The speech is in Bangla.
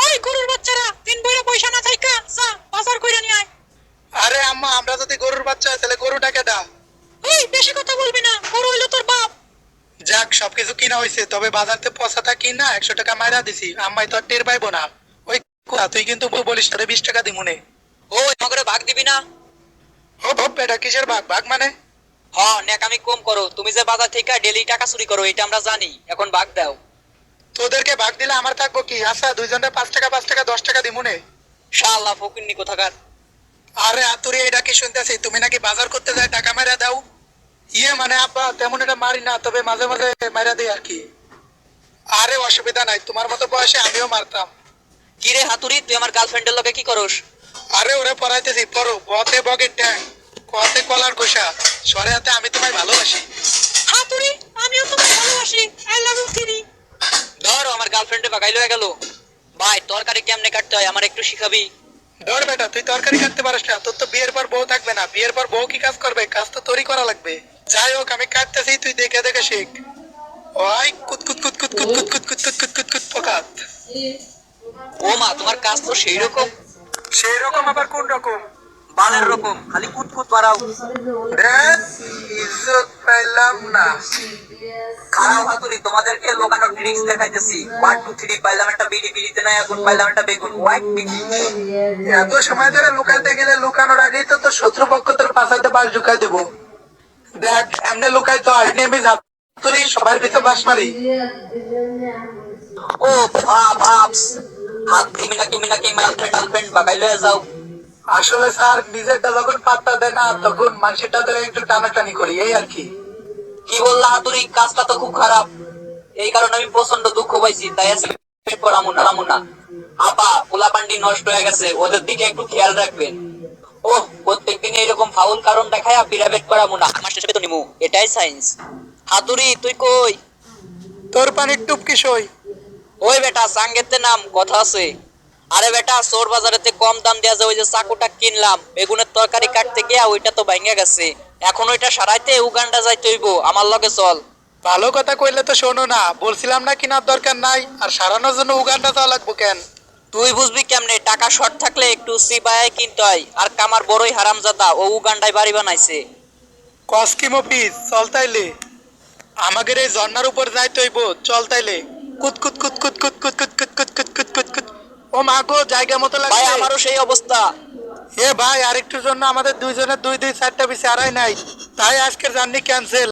ওই গরুর বাচ্চারা দিন ভরে পয়সা না থাইকা যা বাজার কইরা নিয়ে আয়। আরে আম্মা, আমরা যদি গরুর বাচ্চা হয় তাহলে গরুটাকে দাও। এই বেশি কথা বলবি না, গরু হইলো তোর বাপ। যাক, সবকিছু কিনা হয়েছে, তবে বাজারতে পচাটা কিনা 100 টাকা মাইরা দিছি, আম্মাই তো আর টের পাইবো না। ওই কুয়া, তুই কিন্তু বলিস তোরে 20 টাকা দিমুনে। ওই আমাকে ভাগ দিবি না? ও বাপ, বেটা কিসের ভাগ? ভাগ মানে? হ, নেকামি কম করো, তুমি যে বাজার থেকে ডেলি টাকা চুরি করো এটা আমরা জানি, এখন ভাগ দাও। তোদেরকে ভাগ দিলে আমার থাকবো কি? আচ্ছা, দুইজনে 5 টাকা 5 টাকা 10 টাকা দিমুনে। শালা ফকিন্নি কোথাকার। আরে আতুরি, এটা কি শুনতেছি তুমি নাকি বাজার করতে যায় টাকা মাইরা দাও? ইয়ে মানে আব্বা, তেমন এটা মারি না, তবে মাঝে মাঝে মাইরা দিই আর কি। আরে অসুবিধা নাই, তোমার মতো বয়সে আমিও মারতাম। কি রে হাতুড়ি, তুই আমার গার্লফ্রেন্ডের লগে কি করস? আরে ওরে পড়াইতেছি, পড়ো। বতে বগের ট্যাং, কতে কলার ঘোষা, সরে হাতে আমি তোমায় ভালোবাসি। হাতুড়ি, আমিও তোমাকে ভালোবাসি, আই লাভ ইউ থিরি। ধরো, আমার গার্লফ্রেন্ডে বাগাই লয়ে গেল। ভাই, তরকারি কেমনে কাটতে হয় আমার একটু শিখাবি? ধর বেটা, তুই তরকারি কাটতে পারিস না? তোর তো বিয়ের পর বউ থাকবে না, বিয়ের পর বউ কি কাজ করবে? কাজ তো তোরই করা লাগবে। যাই হোক, আমি কাটতেছি, তুই দেখে দেখে শেখ। ওই কুত কুত কুত কুত কুত কুত কুত কুত কুত কুত কুত কুত পকাত। ও মা, তোমার কাজ তো সেই রকম। সেই রকম আবার কোন রকম? বালের রকম, খালি কুতকুত বাড়াও। দেখ, ইজ্জত পাইলাম না। খারাপ হাতুড়ি, তোমাদেরকে লোকানো ট্রিক্স দেখাইতেছি। 1 2 3 পাইলাম একটা বিড়ি, বিড়িতে নাই এখন পাইলাম একটা বেগুন। হোয়াইট বিড়ি। এত সময় ধরে লুকাইতে গেলে লুকানোর আগেই তো তোর শত্রুপক্ষ তোর পাশাইতে বাস ঢুকাই দেবো। দেখ, এমনি লুকাইতে হয়, নেমে যা। তুই সবার ভিতরে বাস মারি। ও ভাবস, হাত তুমি নাকি গার্লফ্রেন্ড বাগাই লয়ে যাও। আসলে স্যার, নিজেরটা যখন পাত্তা দেয় না তখন মানুষেরটা ধরে একটু টানাটানি করি, এই আর কি। কি বললা হাতুড়ি, কাজটা তো খুব খারাপ। এই কারণে আমি প্রচন্ড দুঃখ পাইছি, তাই আজকে পড়ামু না। আপা, পোলাপান্ডি নষ্ট হয়ে গেছে, ওদের দিকে একটু খেয়াল রাখবেন। ও, প্রত্যেকদিন এরকম ফাউল কারণ দেখায় প্রাইভেট করামু না, আমার শেষে তো নিমু, এটাই সায়েন্স। হাতুড়ি, তুই কই? তোর পানির টুপকি সই। ওই বেটা, সাঙ্গেতে নাম, কথা আছে। আরে বেটা, সোর বাজারেতে কম দাম দেয়া যায়, ওই যে চাকুটা কিনলাম বেগুনের তরকারি কাটতে গিয়া ওইটা তো ভাঙা গেছে। এখন ওইটা সারাইতে উগান্ডা যাইতে হইব, আমার লগে চল। ভালো কথা কইলে তো শোনো না, বলছিলাম না কেনার দরকার নাই, আর সারানোর জন্য উগান্ডা যাওয়া লাগবো কেন? তুই বুঝবি কেমনে, টাকা শর্ট থাকলে একটু সিবাই কিনতে হয়, আর কামার বড়ই হারামজাদা ও উগান্ডায় বাড়ি বানাইছে। কসকিম অফিস, চল তাইলে। আমাদের এই ঝর্ণার উপর যাইতে হইব, চল তাইলে। কুত কুত কুত কুত কুত কুত কুত কুত কুত কুত কুত কুত কুত। ও মা গো, জায়গা মতো ভাই, লাগছে। আমারও সেই অবস্থা। এ ভাই, আরেকটুর জন্য আমাদের দুইজনের 2 2 4টা বেশি আড়াই নাই, তাই আজকের জার্নি ক্যান্সেল।